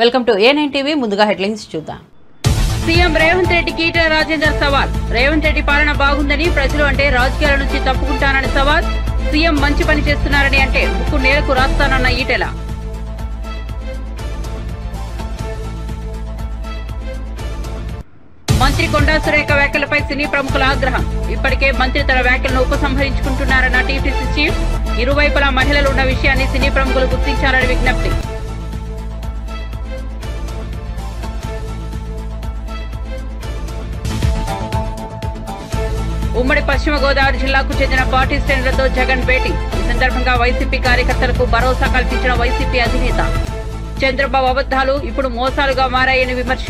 Welcome to A9 TV. ముందుగా headlines చూద్దాం. CM Revanth రెడ్డికి ఈటెల రాజేందర్ సవాల్. రేవంత్ రెడ్డి పాలన బాగుందని, ప్రజలు అంటే రాజకీయాల నుంచి తప్పుకుంటానని సవాల్. సీఎం మంచి పని చేస్తున్నారని అంటే ముక్కు నేలకు రాస్తానన్న ఈటెల. మంత్రి కొండా సురేఖ వ్యాఖ్యలపై సినీ ప్రముఖుల ఆగ్రహం. ఇప్పటికే మంత్రి తన వ్యాఖ్యలను ఉపసంహరించుకుంటున్నారన్న టీపీసీ చీఫ్. ఇరువైపులా మహిళలు ఉన్న విషయాన్ని సినీ ప్రముఖులు గుర్తించాలని విజ్ఞప్తి. ఉమ్మడి పశ్చిమ గోదావరి జిల్లాకు చెందిన పార్టీ శ్రేణులతో జగన్ భేటీ. ఈ సందర్భంగా వైసీపీ కార్యకర్తలకు భరోసా కల్పించిన వైసీపీ అధినేత. చంద్రబాబు అబద్దాలు ఇప్పుడు మోసాలుగా మారాయని విమర్శ.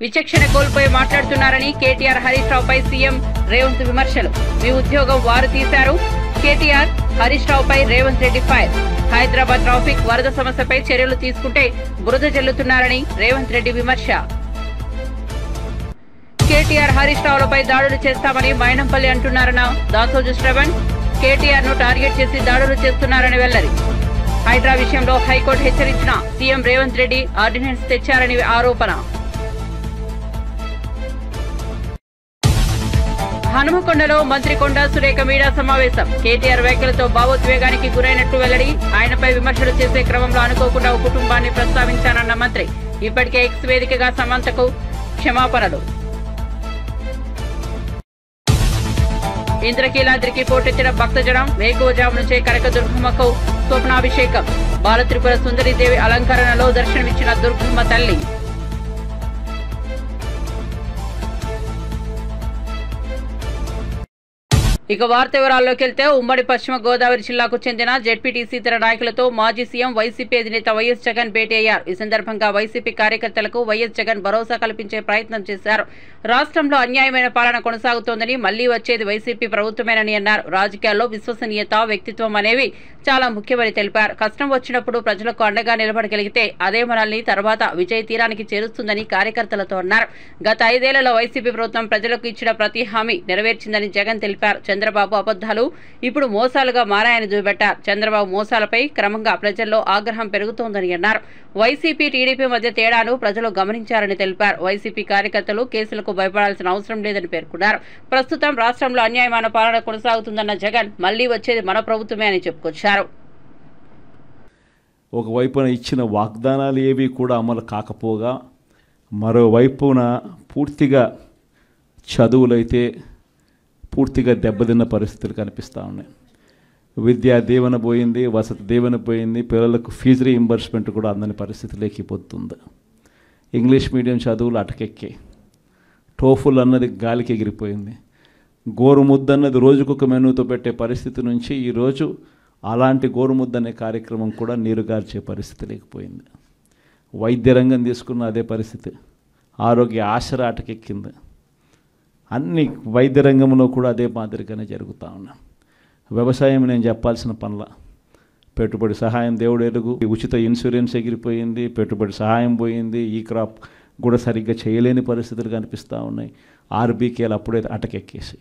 విచక్షణ కోల్పోయి మాట్లాడుతున్నారని కేటీఆర్ హరీష్ రావుపై సీఎం రేవంత్ విమర్శలు. మీ ఉద్యోగం వారు తీశారు. కేటీఆర్ హరీష్ రావుపై రేవంత్ రెడ్డి ఫైర్. హైదరాబాద్ ట్రాఫిక్ వరద సమస్యపై చర్యలు తీసుకుంటే బురద జల్లుతున్నారని రేవంత్ రెడ్డి విమర్శ. కేటీఆర్ హరీష్ రావులపై దాడులు చేస్తామని మైనంపల్లి అంటున్నారన్న దాసోజు శ్రవణ్. కేటీఆర్ ను టార్గెట్ చేసి దాడులు చేస్తున్నారని వెల్లడి. హైడ్రా విషయంలో హైకోర్టు హెచ్చరించిన సీఎం రేవంత్ రెడ్డి ఆర్డినెన్స్ తెచ్చారని ఆరోపణ. హనుమకొండలో మంత్రి కొండా సురేఖ మీడియా సమావేశం. కేటీఆర్ వ్యాఖ్యలతో భావోద్వేగానికి గురైనట్టు వెల్లడి. ఆయనపై విమర్శలు చేసే క్రమంలో అనుకోకుండా ఓ కుటుంబాన్ని ప్రస్తావించానన్న మంత్రి. ఇప్పటికే ఎక్స్ వేదికగా సమంతకు క్షమాపణలు. ఇంద్రకీలాద్రికి పోటెత్తిన భక్తజనం. వేకువజాము నుంచే కనకదుర్గమ్మకు స్వప్నాభిషేకం. బాలత్రిపుర సుందరీదేవి అలంకరణలో దర్శనమిచ్చిన దుర్గమ్మ తల్లి. ఇక వార్త వివరాల్లోకి వెళ్తే, ఉమ్మడి పశ్చిమ గోదావరి జిల్లాకు చెందిన జెడ్పీటీసీ ఇతర నాయకులతో మాజీ సీఎం వైసీపీ అధినేత వైఎస్ జగన్ భేటీ అయ్యారు. ఈ సందర్భంగా వైసీపీ కార్యకర్తలకు వైఎస్ జగన్ భరోసా కల్పించే ప్రయత్నం చేశారు. రాష్ట్రంలో అన్యాయమైన పాలన కొనసాగుతోందని, మళ్లీ వచ్చేది వైసీపీ ప్రభుత్వమేనని అన్నారు. రాజకీయాల్లో విశ్వసనీయత, వ్యక్తిత్వం అనేవి చాలా ముఖ్యమని తెలిపారు. కష్టం వచ్చినప్పుడు ప్రజలకు అండగా నిలబడగలిగితే అదే మనల్ని తర్వాత విజయ తీరానికి చేరుస్తుందని కార్యకర్తలతో అన్నారు. గత 5 ఏళ్లలో వైసీపీ ప్రభుత్వం ప్రజలకు ఇచ్చిన ప్రతి హామీ నెరవేర్చిందని జగన్ తెలిపారు. చంద్రబాబు అబద్దాలు ఇప్పుడు మోసాలుగా మారాయని చూపెట్టారు. చంద్రబాబు మోసాలపై క్రమంగా ప్రజల్లో ఆగ్రహం పెరుగుతోందని అన్నారు. వైసీపీ, టీడీపీ మధ్య తేడాను ప్రజలు గమనించారని తెలిపారు. వైసీపీ కార్యకర్తలు కేసులకు భయపడాల్సిన అవసరం లేదని పేర్కొన్నారు. ప్రస్తుతం రాష్ట్రంలో అన్యాయమైన పాలన కొనసాగుతుందన్న జగన్ మళ్లీ వచ్చేది మన ప్రభుత్వమే అని చెప్పుకొచ్చారు. ఒకవైపున ఇచ్చిన వాగ్దానాలు ఏవి కూడా అమలు కాకపోగా, మరోవైపున పూర్తిగా చదువులైతే పూర్తిగా దెబ్బతిన్న పరిస్థితులు కనిపిస్తూ ఉన్నాయి. విద్యా దీవెన పోయింది, వసతి దీవెన పోయింది, పిల్లలకు ఫీజు రీయింబర్స్మెంట్ కూడా అందని పరిస్థితిలోకి పోతుంది. ఇంగ్లీష్ మీడియం చదువులు అటకెక్కాయి. టోఫుల్ అన్నది గాలికి ఎగిరిపోయింది. గోరుముద్ద అన్నది రోజుకొక మెనూతో పెట్టే పరిస్థితి నుంచి ఈరోజు అలాంటి గోరుముద్ద అనే కార్యక్రమం కూడా నీరుగార్చే పరిస్థితి లేకపోయింది. వైద్య రంగం తీసుకున్న అదే పరిస్థితి. ఆరోగ్య ఆసరా అటకెక్కింది. అన్ని వైద్య రంగంలో కూడా అదే మాదిరిగానే జరుగుతూ ఉన్నా. వ్యవసాయం నేను చెప్పాల్సిన పనుల. పెట్టుబడి సహాయం దేవుడు ఎరుగు. ఉచిత ఇన్సూరెన్స్ ఎగిరిపోయింది, పెట్టుబడి సహాయం పోయింది. ఈ క్రాప్ కూడా సరిగ్గా చేయలేని పరిస్థితులు కనిపిస్తూ ఉన్నాయి. ఆర్బీకేలు అప్పుడే అటకెక్కేసి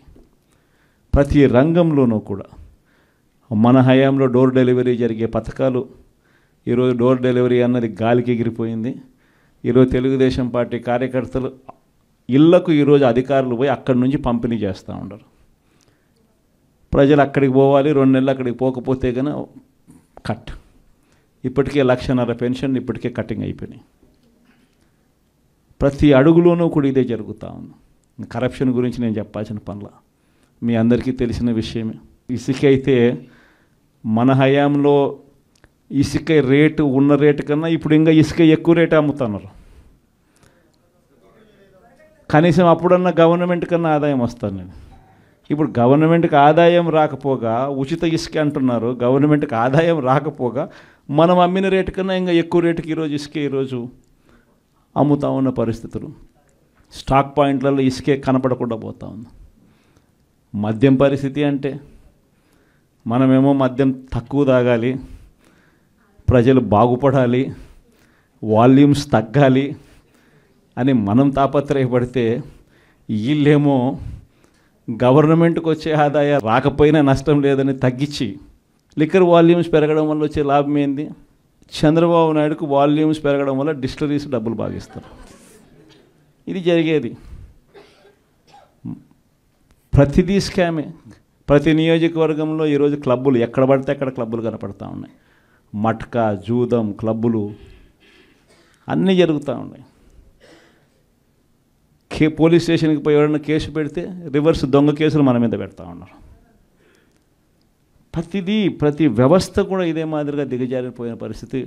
ప్రతి రంగంలోనూ కూడా మన హయాంలో డోర్ డెలివరీ జరిగే పథకాలు ఈరోజు డోర్ డెలివరీ అన్నది గాలికి ఎగిరిపోయింది. ఈరోజు తెలుగుదేశం పార్టీ కార్యకర్తలు ఇళ్లకు ఈరోజు అధికారులు పోయి అక్కడి నుంచి పంపిణీ చేస్తూ ఉండరు. ప్రజలు అక్కడికి పోవాలి, 2 నెలలు అక్కడికి పోకపోతే కన్నా కట్. ఇప్పటికే 1,50,000 పెన్షన్ ఇప్పటికే కటింగ్ అయిపోయినాయి. ప్రతి అడుగులోనూ కూడా ఇదే జరుగుతూ ఉంది. కరప్షన్ గురించి నేను చెప్పాల్సిన పనుల మీ అందరికీ తెలిసిన విషయమే. ఇసుక అయితే మన హయాంలో ఇసుక రేటు ఉన్న రేటు కన్నా ఇప్పుడు ఇంకా ఇసుక ఎక్కువ రేటు అమ్ముతున్నారు. కనీసం అప్పుడన్నా గవర్నమెంట్ కన్నా ఆదాయం వస్తాను నేను. ఇప్పుడు గవర్నమెంట్కి ఆదాయం రాకపోగా ఉచిత ఇసుక అంటున్నారు. గవర్నమెంట్కి ఆదాయం రాకపోగా మనం అమ్మిన రేటు కన్నా ఇంకా ఎక్కువ రేటుకి ఈరోజు ఇసుక ఈరోజు అమ్ముతా ఉన్న పరిస్థితులు. స్టాక్ పాయింట్లలో ఇసుకే కనపడకుండా పోతా ఉంది. మద్యం పరిస్థితి అంటే మనమేమో మద్యం తక్కువ తాగాలి, ప్రజలు బాగుపడాలి, వాల్యూమ్స్ తగ్గాలి అని మనం తాపత్రయపడితే వీళ్ళేమో గవర్నమెంట్కి వచ్చే ఆదాయం రాకపోయినా నష్టం లేదని తగ్గించి లిక్కర్ వాల్యూమ్స్ పెరగడం వల్ల వచ్చే లాభం ఏంది? చంద్రబాబు నాయుడుకు వాల్యూమ్స్ పెరగడం వల్ల డిస్టిలరీస్ డబ్బులు బాగిస్తారు. ఇది జరిగేది. ప్రతిదీ స్కామే. ప్రతి నియోజకవర్గంలో ఈరోజు క్లబ్బులు ఎక్కడ పడితే అక్కడ క్లబ్బులు కనపడతా ఉన్నాయి. మట్కా, జూదం క్లబ్బులు అన్నీ జరుగుతూ ఉన్నాయి. పోలీస్ స్టేషన్కి పోయి ఎవరైనా కేసు పెడితే రివర్స్ దొంగ కేసులు మన మీద పెడతా ఉన్నారు. ప్రతి వ్యవస్థ కూడా ఇదే మాదిరిగా దిగజారిపోయిన పరిస్థితి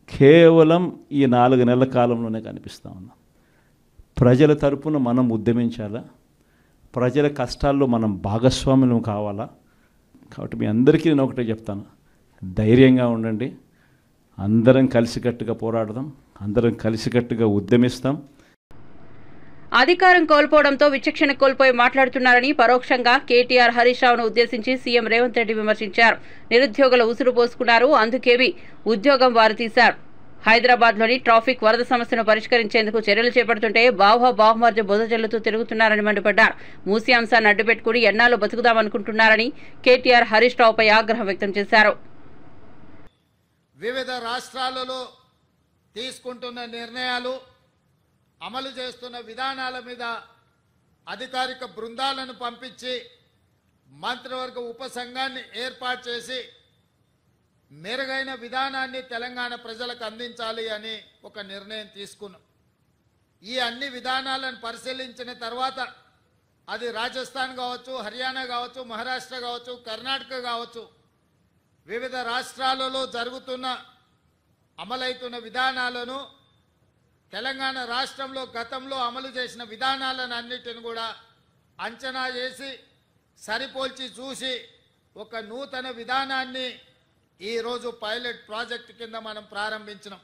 కేవలం ఈ 4 నెలల కాలంలోనే కనిపిస్తూ ఉన్నాం. ప్రజల తరపున మనం ఉద్యమించాలా, ప్రజల కష్టాల్లో మనం భాగస్వాములం కావాలా. కాబట్టి మీ అందరికీ నేను ఒకటే చెప్తాను, ధైర్యంగా ఉండండి, అందరం కలిసికట్టుగా పోరాడదాం, అందరం కలిసికట్టుగా ఉద్యమిస్తాం. అధికారం కోల్పోవడంతో విచక్షణ కోల్పోయి మాట్లాడుతున్నారని పరోక్షంగా కేటీఆర్ హరీష్ రావును ఉద్దేశించి సీఎం రేవంత్ రెడ్డి విమర్శించారు. నిరుద్యోగుల ఉసురు పోసుకున్నారు, అందుకేవి ఉద్యోగం వారు తీశారు. హైదరాబాద్లోని ట్రాఫిక్ వరద సమస్యను పరిష్కరించేందుకు చర్యలు చేపడుతుంటే బాహుమర్జు బురద జల్లుతూ తిరుగుతున్నారని మండిపడ్డారు. మూసీ అంశాన్ని అడ్డుపెట్టుకుని ఎన్నాళ్ళు బతుకుదామనుకుంటున్నారని కేటీఆర్ హరీష్ రావుపై ఆగ్రహం వ్యక్తం చేశారు. వివిధ రాష్ట్రాలలో తీసుకుంటున్న నిర్ణయాలు, అమలు చేస్తున్న విధానాల మీద అధికారిక బృందాలను పంపించి మంత్రివర్గ ఉపసంఘాన్ని ఏర్పాటు చేసి మెరుగైన విధానాన్ని తెలంగాణ ప్రజలకు అందించాలి అని ఒక నిర్ణయం తీసుకున్నాం. ఈ అన్ని విధానాలను పరిశీలించిన తర్వాత అది రాజస్థాన్ కావచ్చు, హర్యానా కావచ్చు, మహారాష్ట్ర కావచ్చు, కర్ణాటక కావచ్చు, వివిధ రాష్ట్రాలలో జరుగుతున్న అమలవుతున్న విధానాలను తెలంగాణ రాష్ట్రంలో గతంలో అమలు చేసిన విధానాలను అన్నిటిని కూడా అంచనా చేసి సరిపోల్చి చూసి ఒక నూతన విధానాన్ని ఈరోజు పైలట్ ప్రాజెక్ట్ కింద మనం ప్రారంభించినాం.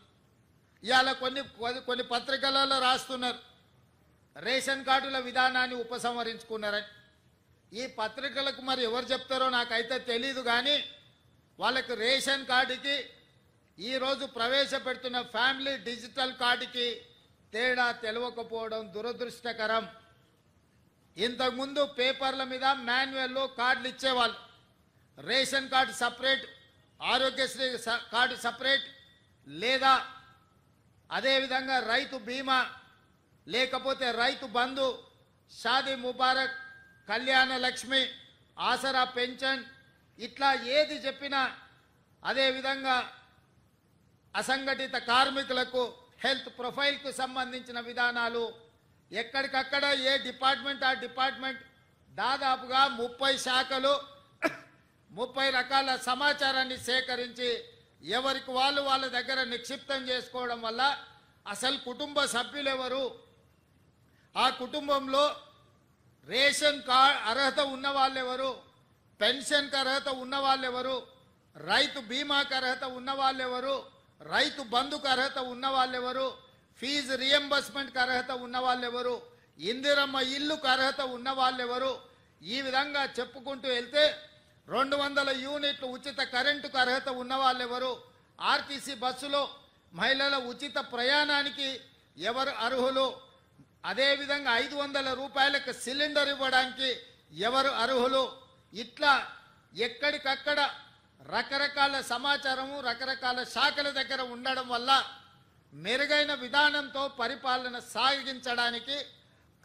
ఇవాళ కొన్ని పత్రికలలో రాస్తున్నారు రేషన్ కార్డుల విధానాన్ని ఉపసంహరించుకున్నారని. ఈ పత్రికలకు మరి ఎవరు చెప్తారో నాకైతే తెలీదు, కానీ వాళ్ళకి రేషన్ కార్డుకి ఈరోజు ప్రవేశపెడుతున్న ఫ్యామిలీ డిజిటల్ కార్డుకి తేడా తెలియకపోవడం దురదృష్టకరం. ఇంతకుముందు పేపర్ల మీద మాన్యువల్లో కార్డులు ఇచ్చేవాళ్ళు. Ration card separate, Aarogyasri card separate, లేదా అదేవిధంగా రైతు బీమా, లేకపోతే రైతు బంధు, షాదీ ముబారక్, కళ్యాణ లక్ష్మి, ఆసరా పెన్షన్, ఇట్లా ఏది చెప్పినా, అదేవిధంగా అసంఘటిత కార్మికులకు హెల్త్ ప్రొఫైల్కు సంబంధించిన విధానాలు ఎక్కడికక్కడ ఏ డిపార్ట్మెంట్ ఆ డిపార్ట్మెంట్ దాదాపుగా 30 శాఖలు 30 రకాల సమాచారాన్ని సేకరించి ఎవరికి వాళ్ళ దగ్గర నిక్షిప్తం చేసుకోవడం వల్ల అసలు కుటుంబ సభ్యులు ఎవరు, ఆ కుటుంబంలో రేషన్ కార్డ్ అర్హత ఉన్న వాళ్ళు ఎవరు, పెన్షన్కి అర్హత ఉన్న వాళ్ళు ఎవరు, రైతు బీమాకు అర్హత ఉన్న వాళ్ళు ఎవరు, రైతు బంధుకు అర్హత ఉన్న వాళ్ళు ఎవరు, ఫీజు రియంబర్స్మెంట్కి అర్హత ఉన్న వాళ్ళు ఎవరు, ఇందిరమ్మ ఇల్లుకు అర్హత ఉన్న వాళ్ళు ఎవరు, ఈ విధంగా చెప్పుకుంటూ వెళ్తే 200 యూనిట్లు ఉచిత కరెంటుకు అర్హత ఉన్న వాళ్ళు ఎవరు, ఆర్టీసీ బస్సులో మహిళల ఉచిత ప్రయాణానికి ఎవరు అర్హులు, అదేవిధంగా 500 రూపాయలకు సిలిండర్ ఇవ్వడానికి ఎవరు అర్హులు, ఇట్లా ఎక్కడికక్కడ రకరకాల సమాచారము రకరకాల శాఖల దగ్గర ఉండడం వల్ల మెరుగైన విధానంతో పరిపాలన సాగించడానికి,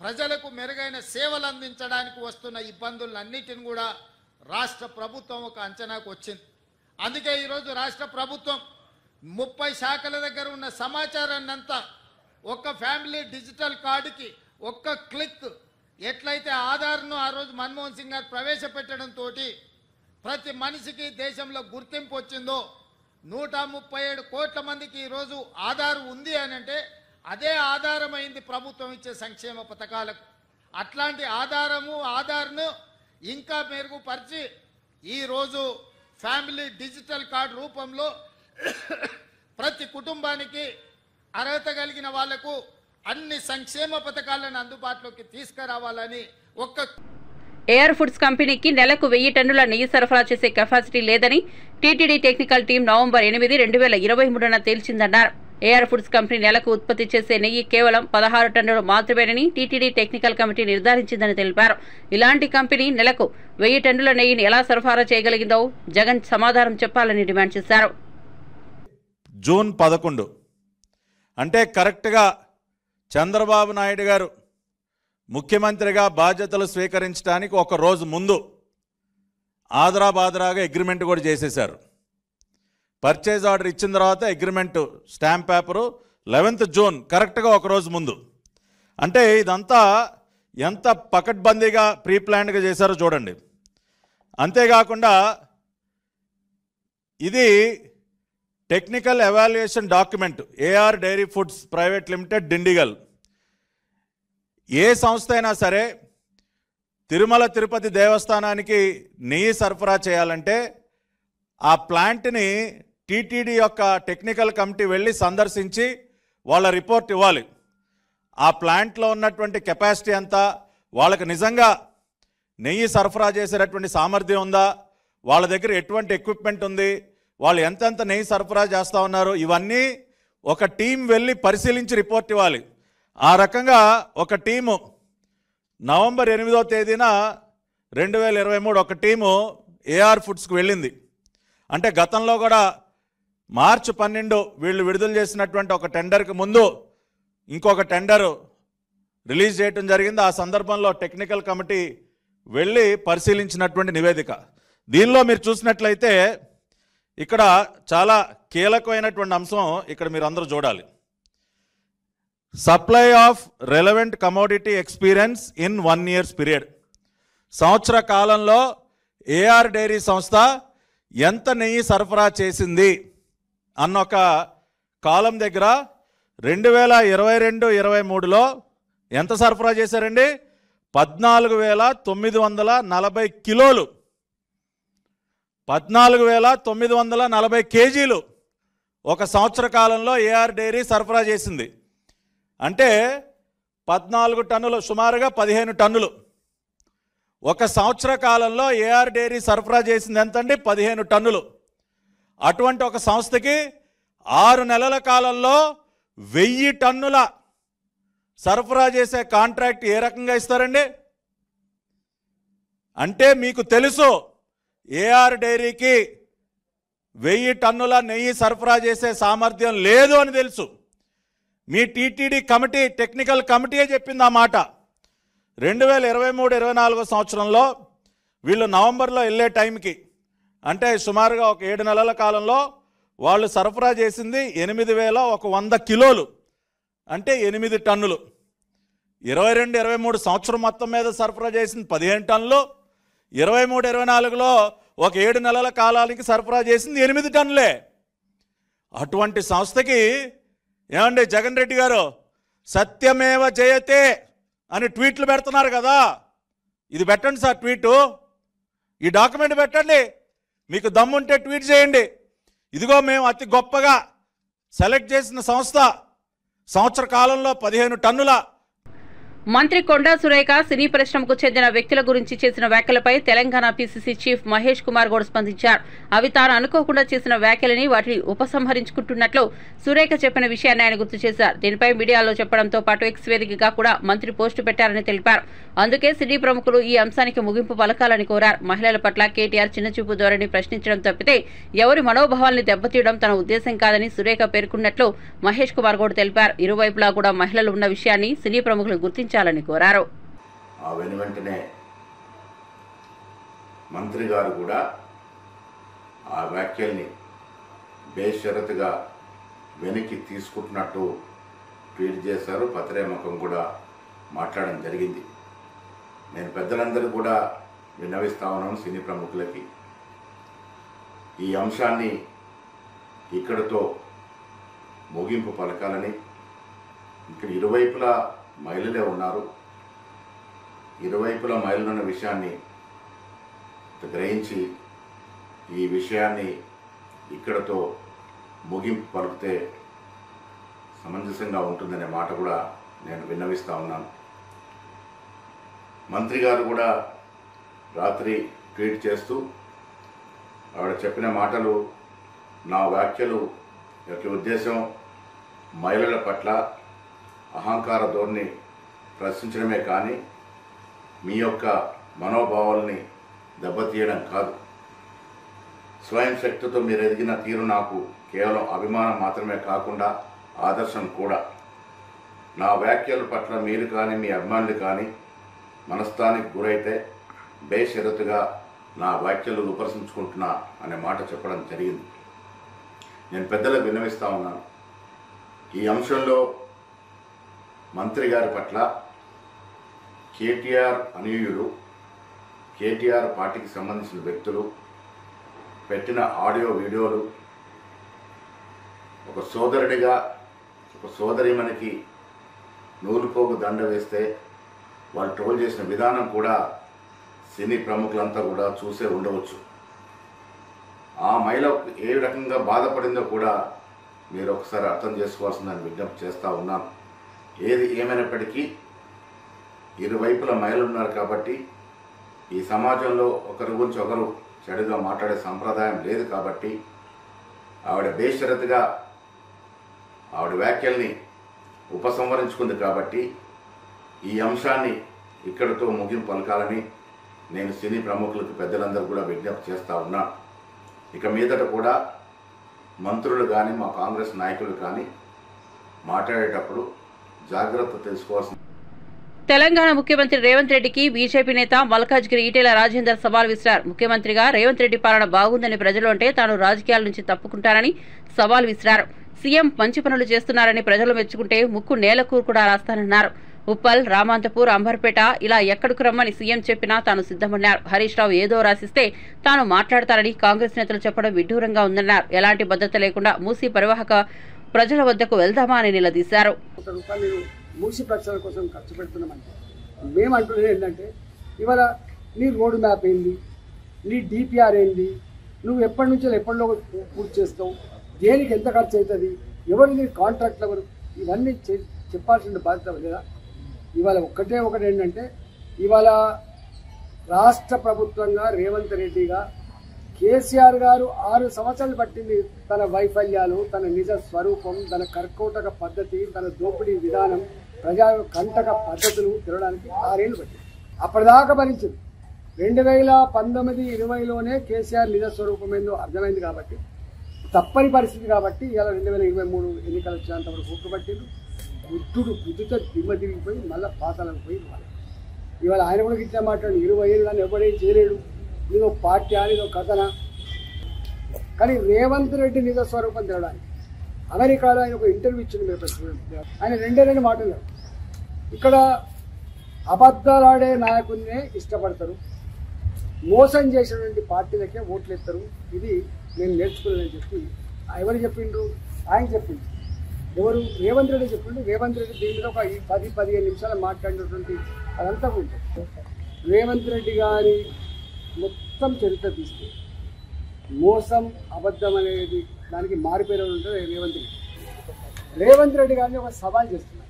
ప్రజలకు మెరుగైన సేవలు అందించడానికి వస్తున్న ఇబ్బందులన్నిటిని కూడా రాష్ట్ర ప్రభుత్వం ఒక అంచనాకు వచ్చింది. అందుకే ఈరోజు రాష్ట్ర ప్రభుత్వం 30 శాఖల దగ్గర ఉన్న సమాచారాన్ని అంతా ఒక్క ఫ్యామిలీ డిజిటల్ కార్డుకి ఒక్క క్లిక్, ఎట్లయితే ఆధార్ను ఆ రోజు మన్మోహన్ సింగ్ గారు ప్రవేశపెట్టడంతో ప్రతి మనిషికి దేశంలో గుర్తింపు వచ్చిందో, 137 కోట్ల మందికి ఈరోజు ఆధార్ ఉంది అని అంటే అదే ఆధారమైంది ప్రభుత్వం ఇచ్చే సంక్షేమ పథకాలకు. అట్లాంటి ఆధార్ను ఇంకా మెరుగుపరిచి ఈరోజు ఫ్యామిలీ డిజిటల్ కార్డు రూపంలో ప్రతి కుటుంబానికి అర్హత కలిగిన వాళ్లకు అన్ని సంక్షేమ పథకాలను అందుబాటులోకి తీసుకురావాలని ఎయిర్ ఫుడ్స్ కంపెనీకి నెలకు 1000 టన్నుల నెయ్యి సరఫరా చేసే కెపాసిటీ లేదని టీటీడీ టెక్నికల్ టీం నవంబర్ 8, 2023న తేల్చిందన్నారు. ఎయిర్ ఫుడ్స్ కంపెనీ నెలకు ఉత్పత్తి చేసే నెయ్యి కేవలం 16 టన్నులు మాత్రమేనని టీటీడీ టెక్నికల్ కమిటీ నిర్ధారించిందని తెలిపారు. ఇలాంటి కంపెనీ నెలకు 1000 టన్నుల నెయ్యిని ఎలా సరఫరా చేయగలిగిందో జగన్ సమాధానం చెప్పాలని డిమాండ్ చేశారు. జూన్ 11 అంటే కరెక్ట్గా చంద్రబాబు నాయుడు గారు ముఖ్యమంత్రిగా బాధ్యతలు స్వీకరించడానికి ఒక రోజు ముందు ఆదరాబాదరాగా అగ్రిమెంట్ కూడా చేసేశారు. పర్చేజ్ ఆర్డర్ ఇచ్చిన తర్వాత agreement stamp paper 11th June కరెక్ట్గా ఒక రోజు ముందు. అంటే ఇదంతా ఎంత పకడ్బందీగా ప్రీ ప్లాన్డ్గా చేశారో చూడండి. అంతేకాకుండా ఇది technical evaluation document AR dairy foods private limited Dindigul. ఏ సంస్థ అయినా సరే తిరుమల తిరుపతి దేవస్థానానికి నెయ్యి సరఫరా చేయాలంటే ఆ ప్లాంట్ని టీటీడీ యొక్క టెక్నికల్ కమిటీ వెళ్ళి సందర్శించి వాళ్ళ రిపోర్ట్ ఇవ్వాలి. ఆ ప్లాంట్లో ఉన్నటువంటి కెపాసిటీ ఎంత, వాళ్ళకి నిజంగా నెయ్యి సరఫరా చేసేటటువంటి సామర్థ్యం ఉందా, వాళ్ళ దగ్గర ఎటువంటి ఎక్విప్మెంట్ ఉంది, వాళ్ళు ఎంతెంత నెయ్యి సరఫరా చేస్తూ ఉన్నారు, ఇవన్నీ ఒక టీం వెళ్ళి పరిశీలించి రిపోర్ట్ ఇవ్వాలి. ఆ రకంగా ఒక టీము నవంబర్ 8వ తేదీన 2023 ఒక టీము ఏఆర్ ఫుడ్స్కి వెళ్ళింది. అంటే గతంలో కూడా మార్చి 12 వీళ్ళు విడుదల చేసినటువంటి ఒక టెండర్కి ముందు ఇంకొక టెండర్ రిలీజ్ చేయడం జరిగింది. ఆ సందర్భంలో టెక్నికల్ కమిటీ వెళ్ళి పరిశీలించినటువంటి నివేదిక. దీనిలో మీరు చూసినట్లయితే ఇక్కడ చాలా కీలకమైనటువంటి అంశం ఇక్కడ మీరు అందరూ చూడాలి. Supply of relevant commodity experience in 1 year period. సంవత్సర కాలంలో ఏఆర్ డైరీ సంస్థ ఎంత నెయ్యి సరఫరా చేసింది అన్న ఒక కాలం దగ్గర 2022-23లో ఎంత సరఫరా చేశారండి? 14,940 కిలోలు, 14,940 కేజీలు ఒక సంవత్సర కాలంలో ఏఆర్ డైరీ సరఫరా చేసింది. అంటే 14 టన్నులు, సుమారుగా 15 టన్నులు. ఒక సంవత్సర కాలంలో ఏఆర్ డైరీ సరఫరా చేసింది ఎంతండి? 15 టన్నులు. అటువంటి ఒక సంస్థకి 6 నెలల కాలంలో 1000 టన్నుల సరఫరా చేసే కాంట్రాక్ట్ ఏ రకంగా ఇస్తారండి? అంటే మీకు తెలుసు ఏఆర్ డైరీకి 1000 టన్నుల నెయ్యి సరఫరా చేసే సామర్థ్యం లేదు అని తెలుసు. మీ టీటీడీ కమిటీ టెక్నికల్ కమిటీయే చెప్పింది ఆ మాట. 2023-24 సంవత్సరంలో వీళ్ళు నవంబర్లో వెళ్ళే టైంకి, అంటే సుమారుగా ఒక 7 నెలల కాలంలో వాళ్ళు సరఫరా చేసింది 8,100 కిలోలు, అంటే 8 టన్నులు. 22-23 సంవత్సరం మొత్తం మీద సరఫరా చేసింది 15 టన్నులు. 23-24లో ఒక 7 నెలల కాలానికి సరఫరా చేసింది 8 టన్నులే. అటువంటి సంస్థకి ఏమండి జగన్ రెడ్డి గారు సత్యమేవ జయతే అని ట్వీట్లు పెడుతున్నారు కదా, ఇది పెట్టండి సార్ ట్వీటు, ఈ డాక్యుమెంట్ పెట్టండి, మీకు దమ్ముంటే ట్వీట్ చేయండి. ఇదిగో మేము అతి గొప్పగా సెలెక్ట్ చేసిన సంస్థ సంవత్సర కాలంలో 15 టన్నుల. మంత్రి కొండా సురేఖ సినీ పరిశ్రమకు చెందిన వ్యక్తుల గురించి చేసిన వ్యాఖ్యలపై తెలంగాణ పీసీసీ చీఫ్ మహేష్ కుమార్ గౌడ్ స్పందించారు. అవి తాను అనుకోకుండా చేసిన వ్యాఖ్యలని వాటిని ఉపసంహరించుకుంటున్నట్లు సురేఖ చెప్పిన విషయాన్ని ఆయన గుర్తు చేశారు. దీనిపై మీడియాలో చెప్పడంతో పాటు ఎక్స్ వేదికగా కూడా మంత్రి పోస్టు పెట్టారని తెలిపారు. అందుకే సినీ ప్రముఖులు ఈ అంశానికి ముగింపు పలకాలని కోరారు. మహిళల పట్ల కేటీఆర్ చిన్నచూపు ధోరణి ప్రశ్నించడం తప్పితే ఎవరి మనోభావాల్ని దెబ్బతీయడం తన ఉద్దేశం కాదని సురేఖ పేర్కొన్నట్లు మహేష్ కుమార్ గౌడ్ తెలిపారు. ఇరువైపులా కూడా మహిళలు ఉన్న విషయాన్ని సినీ ప్రముఖులు గుర్తించాలని కోరారు. వెంటనే మంత్రి గారు కూడా ఆ వ్యాఖ్యల్ని బేషరతుగా వెనక్కి తీసుకుంటున్నట్టు ట్వీట్ చేశారు. పత్రేముఖం కూడా మాట్లాడడం జరిగింది. నేను పెద్దలందరూ కూడా విన్నవిస్తా ఉన్నాను సినీ ప్రముఖులకి, ఈ అంశాన్ని ఇక్కడితో ముగింపు పలకాలని. ఇక్కడ ఇరువైపులా మహిళలే ఉన్నారు, ఇరువైపులా మహిళలున్న విషయాన్ని గ్రహించి ఈ విషయాన్ని ఇక్కడతో ముగింపు పలికితే సమంజసంగా ఉంటుందనే మాట కూడా నేను విన్నవిస్తూ ఉన్నాను. మంత్రి గారు కూడా రాత్రి ట్వీట్ చేస్తూ ఆవిడ చెప్పిన మాటలు, నా వ్యాఖ్యలు యొక్క ఉద్దేశం మహిళల పట్ల అహంకార ధోరణి ప్రశ్నించడమే కానీ మీ యొక్క మనోభావాల్ని దెబ్బతీయడం కాదు. స్వయం శక్తితో మీరు ఎదిగిన తీరు నాకు కేవలం అభిమానం మాత్రమే కాకుండా ఆదర్శం కూడా. నా వ్యాఖ్యల పట్ల మీరు కానీ మీ అభిమానులు కానీ మనస్తానికి గురైతే బేషరతుగా నా వ్యాఖ్యలు విమర్శించుకుంటున్నా అనే మాట చెప్పడం జరిగింది. నేను పెద్దలకు విన్నవిస్తా ఉన్నాను. ఈ అంశంలో మంత్రి గారి పట్ల కేటీఆర్ అనుయూయులు, కేటీఆర్ పార్టీకి సంబంధించిన వ్యక్తులు పెట్టిన ఆడియో వీడియోలు, ఒక సోదరుడిగా ఒక సోదరిమణికి నూలుపోగు దండ వేస్తే వాళ్ళు ట్రోల్ చేసిన విధానం కూడా సినీ ప్రముఖులంతా కూడా చూసే ఉండవచ్చు. ఆ మహిళ ఏ రకంగా బాధపడిందో కూడా మీరు ఒకసారి అర్థం చేసుకోవాల్సిందని విజ్ఞప్తి చేస్తూ ఉన్నాను. ఏది ఏమైనప్పటికీ ఇరువైపుల మహిళలు ఉన్నారు కాబట్టి ఈ సమాజంలో ఒకరి గురించి ఒకరు చెడుగా మాట్లాడే సంప్రదాయం లేదు కాబట్టి ఆవిడ బేషరతుగా ఆవిడ వ్యాఖ్యల్ని ఉపసంహరించుకుంది కాబట్టి ఈ అంశాన్ని ఇక్కడితో ముగింపు పలకాలని నేను సినీ ప్రముఖులకు పెద్దలందరూ కూడా విజ్ఞప్తి చేస్తూ ఉన్నా. ఇక మీదట కూడా మంత్రులు కానీ మా కాంగ్రెస్ నాయకులు కానీ మాట్లాడేటప్పుడు జాగ్రత్త తెలుసుకోవాల్సిన. తెలంగాణ ముఖ్యమంత్రి రేవంత్ రెడ్డికి బీజేపీ నేత మల్కాజ్గిరి ఈటెల రాజేందర్ సవాల్ విసిరారు. ముఖ్యమంత్రిగా రేవంత్ రెడ్డి పాలన బాగుందని ప్రజలు అంటే తాను రాజకీయాల నుంచి తప్పుకుంటానని సవాల్ విసిరారు. సీఎం మంచి పనులు చేస్తున్నారని ప్రజలు మెచ్చుకుంటే ముక్కు నేలకూరు కూడా రాస్తానన్నారు. ఉప్పల్, రామాంతపూర్, అంబర్పేట ఇలా ఎక్కడికి రమ్మని సీఎం చెప్పినా తాను సిద్ధమన్నారు. హరీష్ రావు ఏదో రాసిస్తే తాను మాట్లాడతారని కాంగ్రెస్ నేతలు చెప్పడం విడ్డూరంగా ఉందన్నారు. ఎలాంటి భద్రత లేకుండా మూసీ పరివాహక ప్రజల వద్దకు వెళ్దామా అని నిలదీశారు. మూసీ ప్రచారం కోసం ఖర్చు పెడుతున్నామంటే మేము అంటున్నది ఏంటంటే, ఇవాళ నీ రోడ్ మ్యాప్ ఏంది, నీ డిపిఆర్ ఏంది, నువ్వు ఎప్పటి నుంచో ఎప్పటిలో పూర్తి చేస్తావు, దేనికి ఎంత ఖర్చు అవుతుంది, ఎవరు నీ కాంట్రాక్ట్లు ఎవరు, ఇవన్నీ చెప్పాల్సిన బాధ్యత లేదా? ఇవాళ ఒకటి ఏంటంటే, ఇవాళ రాష్ట్ర ప్రభుత్వంగా రేవంత్ రెడ్డిగా కేసీఆర్ గారు 6 సంవత్సరాలు పట్టింది తన వైఫల్యాలు, తన నిజ స్వరూపం, తన కర్కోటక పద్ధతి, తన దోపిడీ విధానం, ప్రజా కంటక పద్ధతులు తిరగడానికి 6 ఏళ్ళు పట్టింది. అప్పటిదాకా భరించింది. 2019-20లోనే కేసీఆర్ నిజ స్వరూపం ఏందో అర్థమైంది కాబట్టి, తప్పని పరిస్థితి కాబట్టి ఇలా 2023 ఎన్నికలు వచ్చినంత వరకు ఒప్పుపట్టిండు. బుద్ధితో దిమ్మ తిరిగిపోయి మళ్ళీ పాతాలకు పోయి ఇవాళ ఆయన కూడా ఇట్లా మాట్లాడు 20 ఏళ్ళు కానీ ఎవడేం చేయలేడు, ఇదో పార్టీ అని ఇదో కథన. కానీ రేవంత్ రెడ్డి నిజ స్వరూపం తినడానికి అమెరికాలో ఆయన ఒక ఇంటర్వ్యూ ఇచ్చింది. ఆయన 2 మాటలు, ఇక్కడ అబద్ధాలాడే నాయకుడినే ఇష్టపడతారు, మోసం చేసినటువంటి పార్టీలకే ఓట్లు ఎత్తారు, ఇది నేను నేర్చుకున్నానని చెప్పి ఎవరు చెప్పిండ్రు? ఆయన చెప్పిండు. ఎవరు? రేవంత్ రెడ్డి చెప్పిండు. రేవంత్ రెడ్డి దీని మీద ఒక 10-15 నిమిషాలు మాట్లాడినటువంటి అదంతా ఉంటుంది. రేవంత్ రెడ్డి గారి మొత్తం చరిత్ర తీస్తే మోసం, అబద్ధం అనేది దానికి మారిపోయిన ఉంటుంది రేవంత్ రెడ్డి గారిని ఒక సవాల్ చేస్తున్నారు.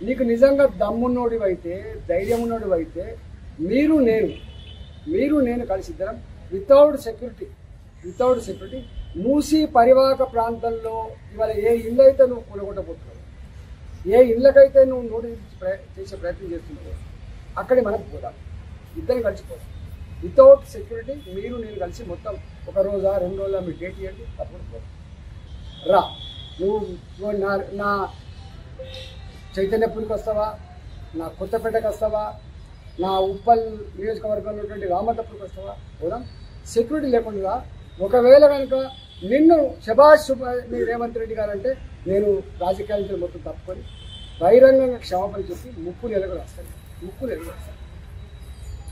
నీకు నిజంగా దమ్మున్నోడివైతే, ధైర్యం ఉన్నోడివైతే మీరు నేను కలిసి ఇద్దరం వితౌట్ సెక్యూరిటీ మూసీ పరివాహక ప్రాంతంలో ఇవాళ ఏ ఇల్లు అయితే నువ్వు కొనుగొట్టబోతున్నావు, ఏ ఇళ్ళకైతే నువ్వు నోటీస్ చేసే ప్రయత్నం చేస్తున్నావు, అక్కడికి మనకు పోదాం, ఇద్దరు కలిసిపోదాం. వితౌట్ సెక్యూరిటీ నేను కలిసి మొత్తం 1 రోజా 2 రోజుల మీ డేట్ ఇవ్వండి, తప్పుడు పోదాం. రా, నువ్వు నా చైతన్యపూర్కి వస్తావా, నా కొత్తపేటకి వస్తావా, నా ఉప్పల్ నియోజకవర్గంలో ఉన్నటువంటి రామతపూర్కి వస్తావా, పోదాం. సెక్యూరిటీ లేకుండా ఒకవేళ కనుక నిన్ను శభాష్ రేవంత్ రెడ్డి గారు అంటే నేను రాజకీయాల నుంచి మొత్తం తప్పుకొని బహిరంగంగా క్షమాపణ చెప్పి ముక్కు నెలగలు వస్తాను.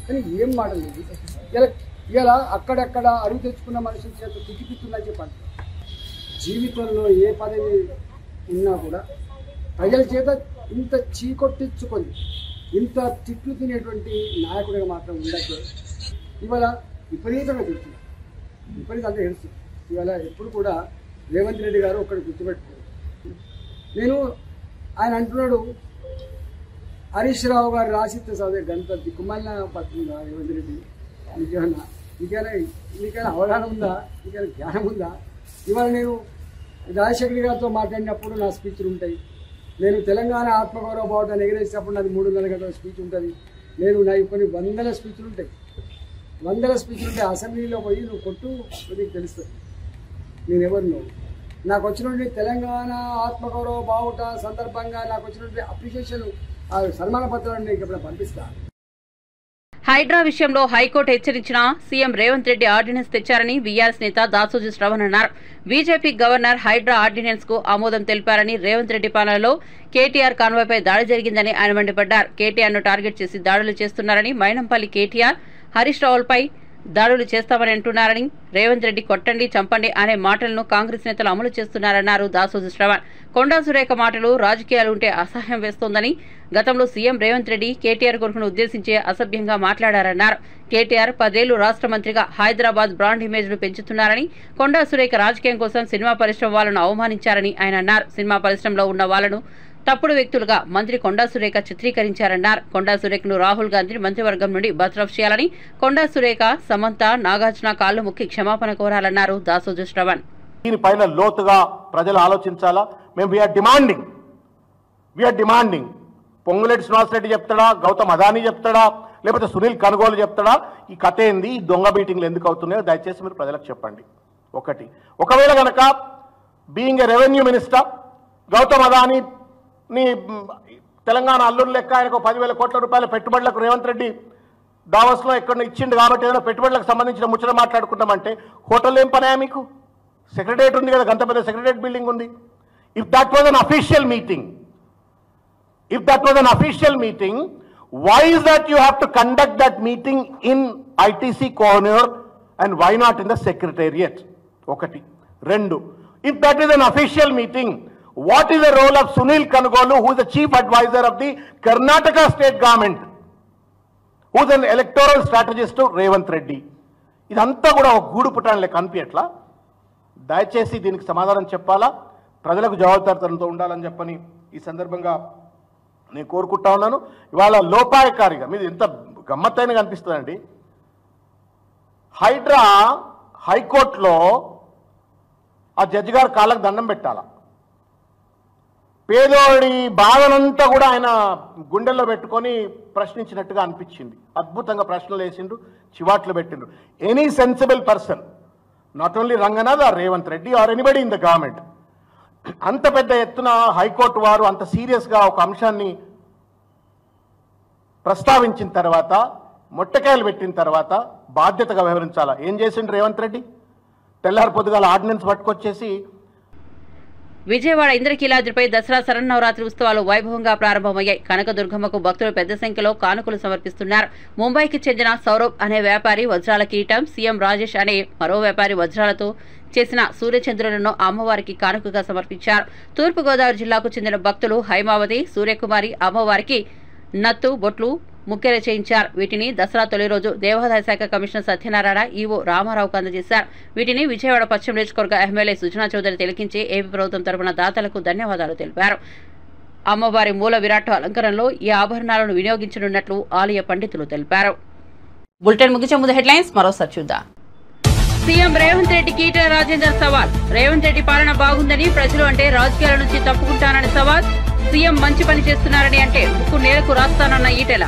కానీ ఏం మాటలు లేదు. ఇలా అక్కడక్కడ అడుగు తెచ్చుకున్న మనుషుల చేత తిట్టిపిస్తుందని చెప్పండి. జీవితంలో ఏ పదవి ఉన్నా కూడా ప్రజల చేత ఇంత చీకొట్టించుకొని ఇంత తిట్లు తినేటువంటి నాయకుడిగా మాత్రం ఉండదు. ఇవాళ విపరీతంగా తిడుతున్నారు, విపరీతంగా ఏడుస్తుంది. ఇవాళ ఎప్పుడు కూడా రేవంత్ రెడ్డి గారు ఒక్కడికి గుర్తుపెట్టుకోరు. ఆయన అంటున్నాడు, హరీష్ రావు గారు రాసిస్తే చదివే గంట దిక్కుమాలిన పడుతుందా రేవంత్ రెడ్డి? నీకైనా అవగాహన ఉందా? నీకైనా జ్ఞానం ఉందా? ఇవాళ నేను రాజశేఖర్ గారితో మాట్లాడినప్పుడు నా స్పీచ్లు ఉంటాయి. నేను తెలంగాణ ఆత్మగౌరవ బావుటాన్ని ఎగరేసినప్పుడు నాది 3 నెలల గంటల స్పీచ్ ఉంటుంది. నా కొన్ని 100 స్పీచ్లు ఉంటాయి. వందల స్పీచ్లు ఉంటే అసెంబ్లీలో పోయి నువ్వు కొట్టు, నీకు తెలుస్తుంది నేనెవరు. నువ్వు నాకు వచ్చినటువంటి తెలంగాణ ఆత్మగౌరవ బావుట సందర్భంగా నాకు వచ్చినటువంటి అప్రిషియేషన్ సన్మాన పత్రాన్ని నీకు ఎప్పుడైనా పంపిస్తాను. హైడ్రా విషయంలో హైకోర్టు హెచ్చరించినా సీఎం రేవంత్ రెడ్డి ఆర్డినెన్స్ తెచ్చారని బీఆర్ఎస్ నేత దాసోజు శ్రవణ్ అన్నారు. బీజేపీ గవర్నర్ హైడ్రా ఆర్డినెన్స్ కు ఆమోదం తెలిపారని, రేవంత్ రెడ్డి పాలనలో కేటీఆర్ కాన్వాయ్పై దాడి జరిగిందని ఆయన మండిపడ్డారు. కేటీఆర్ ను టార్గెట్ చేసి దాడులు చేస్తున్నారని, మైనంపల్లి కేటీఆర్ హరీష్ రావులపై దాడులు చేస్తామని అంటున్నారని, రేవంత్ రెడ్డి కొట్టండి చంపండి అనే మాటలను కాంగ్రెస్ నేతలు అమలు చేస్తున్నారన్నారు దాసోజు శ్రవణ్. కొండా సురేఖ మాటలు రాజకీయాలు ఉంటే అసహ్యం వేస్తోందని, గతంలో సీఎం రేవంత్ రెడ్డి కేటీఆర్ కొడుకును ఉద్దేశించి అసభ్యంగా మాట్లాడారన్నారు. కేటీఆర్ 10 ఏళ్లు రాష్ట్ర మంత్రిగా హైదరాబాద్ బ్రాండ్ ఇమేజ్ ను పెంచుతున్నారని, కొండా సురేఖ రాజకీయం కోసం సినిమా పరిశ్రమ వాళ్లను అవమానించారని ఆయన అన్నారు. సినిమా పరిశ్రమలో ఉన్న వాళ్లను తప్పుడు వ్యక్తులుగా మంత్రి కొండా సురేఖ చిత్రీకరించారన్నారు. కొండా సురేఖను రాహుల్ గాంధీ మంత్రివర్గం నుండి బర్తరఫ్ చేయాలని, కొండా సురేఖ, సమంత, నాగార్జున కాళ్లు మొక్కి క్షమాపణ కోరాలన్నారు దాసోజు శ్రవణ్. దీనిపైన లోతుగా ప్రజలు ఆలోచించాలా. మేము వీఆర్ డిమాండింగ్ పొంగులేటి శ్రీనివాసరెడ్డి చెప్తాడా, గౌతమ్ అదానీ చెప్తాడా, లేకపోతే సునీల్ కనుగోలు చెప్తాడా, ఈ కథ ఏంది, ఈ దొంగ మీటింగ్లు ఎందుకు అవుతున్నాయో దయచేసి మీరు ప్రజలకు చెప్పండి. ఒకటి, ఒకవేళ కనుక being a revenue minister Gautam Adani నీ తెలంగాణ అల్లుడు లెక్క ఆయనకు 10,000 కోట్ల రూపాయల పెట్టుబడులకు రేవంత్ రెడ్డి దావస్లో ఎక్కడ ఇచ్చిండు కాబట్టి ఏదైనా పెట్టుబడులకు సంబంధించిన ముచ్చట మాట్లాడుకుంటామంటే హోటల్ ఏం పనే మీకు? సెక్రటరియట్ ఉంది కదా, గంత పెద్ద సెక్రటరియట్ బిల్డింగ్ ఉంది. If that was an official meeting, why is that you have to conduct that meeting in ITC Kohanur and why not in the secretariat? ఒకటి. రెండు, if that is an official meeting, what is the role of Sunil Kanugolu, who is the chief advisor of the Karnataka state government, who is an electoral strategist to Revanth Reddy? ఇదంతా కూడా ఒక గూడు పుట్టాను లెక్క అనిపించట్లా. దయచేసి దీనికి సమాధానం చెప్పాలా, ప్రజలకు జవాబుదారీతనంతో ఉండాలని చెప్పని ఈ సందర్భంగా నేను కోరుకుంటా ఉన్నాను. ఇవాళ లోపాయకారిగా మీది ఎంత గమ్మత్తైన కనిపిస్తుందండి. హైకోర్టులో ఆ జడ్జి గారు కాళ్ళకు దండం పెట్టాలా. పేదోడి బాధనంతా కూడా ఆయన గుండెల్లో పెట్టుకొని ప్రశ్నించినట్టుగా అనిపించింది. అద్భుతంగా ప్రశ్నలు వేసిండు, చివాట్లు పెట్టిండు. Any sensible person, not only Ranganath or Revanth Reddy or anybody in the government, అంత పెద్ద ఎత్తున హైకోర్టు వారు అంత సీరియస్గా ఒక అంశాన్ని ప్రస్తావించిన తర్వాత, మొట్టకాయలు పెట్టిన తర్వాత బాధ్యతగా వ్యవహరించాలా. ఏం చేసిండు రేవంత్ రెడ్డి? తెల్లారి పొద్దుగాల ఆర్డినెన్స్ పట్టుకొచ్చేసి. విజయవాడ ఇంద్రకీలాద్రిపై దసరా శరన్నవరాత్రి ఉత్సవాలు వైభవంగా ప్రారంభమయ్యాయి. కనకదుర్గమ్మకు భక్తులు పెద్ద సంఖ్యలో కానుకలు సమర్పిస్తున్నారు. ముంబైకి చెందిన సౌరభ్ అనే వ్యాపారి వజ్రాల కిరీటం, సీఎం రాజేష్ అనే మరో వ్యాపారి వజ్రాలతో చేసిన సూర్యచంద్రులను అమ్మవారికి కానుకగా సమర్పించారు. తూర్పుగోదావరి జిల్లాకు చెందిన భక్తులు హైమావతి, సూర్యకుమారి అమ్మవారికి నత్తు, బొట్లు, ముక్కెర చేయించారు. వీటిని దసరా తొలి రోజు దేవాదాయ శాఖ కమిషనర్ సత్యనారాయణ, ఈవో రామారావుకు అందజేశారు. వీటిని విజయవాడ పశ్చిమ నియోజకవర్గ ఎమ్మెల్యే సుజనా చౌదరి తిలకించి ఏపీ ప్రభుత్వం తరపున దాతలకు ధన్యవాదాలు తెలిపారు. అమ్మవారి మూల విరాట్ అలంకరణలో ఈ ఆభరణాలను వినియోగించనున్నట్లు ఆలయ పండితులు తెలిపారు. బులెటిన్ ముగించే ముందు హెడ్లైన్స్ మరోసారి చూద్దాం. సీఎం రేవంత్ రెడ్డికి ఈటెల రాజేందర్ సవాల్. రేవంత్ రెడ్డి పాలన బాగుందని, ప్రజలు అంటే రాజకీయాల నుంచి తప్పుకుంటానని సవాల్. సీఎం మంచి పని చేస్తున్నారని అంటే ముక్కు నేలకు రాస్తానన్న ఈటెల.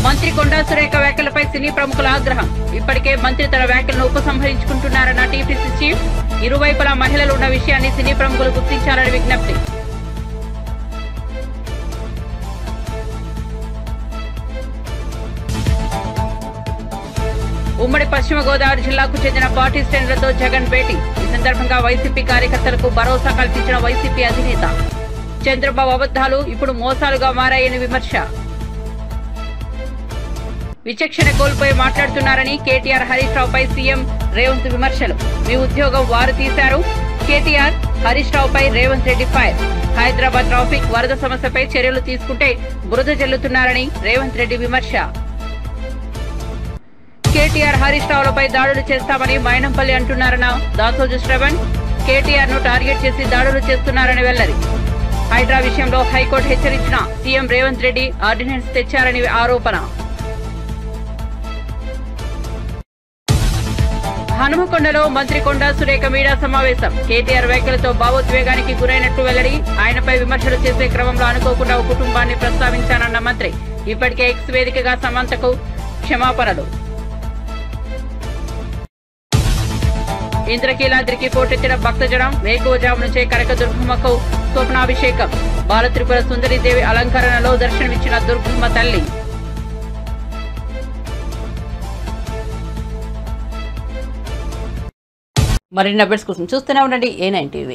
మంత్రి కొండా సురేఖ వ్యాఖ్యలపై సినీ ప్రముఖుల ఆగ్రహం. ఇప్పటికే మంత్రి తన వ్యాఖ్యలను ఉపసంహరించుకుంటున్నారన్న టీపీసీ చీఫ్. ఇరువైపులా మహిళలు ఉన్న విషయాన్ని సినీ ప్రముఖులు గుర్తించాలని విజ్ఞప్తి. ఉమ్మడి పశ్చిమ గోదావరి జిల్లాకు చెందిన పార్టీ శ్రేణులతో జగన్ భేటీ. ఈ సందర్భంగా వైసీపీ కార్యకర్తలకు భరోసా కల్పించిన వైసీపీ అధినేత. చంద్రబాబు అబద్దాలు ఇప్పుడు మోసాలుగా మారాయని విమర్శ. విచక్షణ కోల్పోయి మాట్లాడుతున్నారని కేటీఆర్, హరీష్ రావుపై సీఎం రేవంత్ విమర్శలు. మీ ఉద్యోగం వారు తీశారు. కేటీఆర్, హరీష్ రావుపై రేవంత్ రెడ్డి ఫైర్. హైదరాబాద్ ట్రాఫిక్ వరద సమస్యపై చర్యలు తీసుకుంటే బురద జల్లుతున్నారని రేవంత్ రెడ్డి విమర్శ. కేటీఆర్, హరీష్ రావులపై దాడులు చేస్తామని మైనంపల్లి అంటున్నారన్న దాసోజు శ్రవణ్. కేటీఆర్ ను టార్గెట్ చేసి దాడులు చేస్తున్నారని వెల్లడి. హైడ్రా విషయంలో హైకోర్టు హెచ్చరించిన సీఎం రేవంత్ రెడ్డి ఆర్డినెన్స్ తెచ్చారని ఆరోపణ. హనుమకొండలో మంత్రి కొండా సురేఖ మీడియా సమావేశం. కేటీఆర్ వ్యాఖ్యలతో భావోద్వేగానికి గురైనట్టు వెల్లడి. ఆయనపై విమర్శలు చేసే క్రమంలో అనుకోకుండా ఒక కుటుంబాన్ని ప్రస్తావించానన్న మంత్రి. ఇప్పటికే ఎక్స్ వేదికగా సమంతకు క్షమాపణలు. ఇంద్రకీలాద్రికి పోటెత్తిన భక్తజనం. వేకువజాము నుంచే కనకదుర్గమ్మకు స్వప్నాభిషేకం. బాలత్రిపుర సుందరీదేవి అలంకరణలో దర్శనమిచ్చిన దుర్గమ్మ తల్లి. మరిన్ని అప్డేట్స్ కోసం చూస్తూనే ఉండండి A9 TV.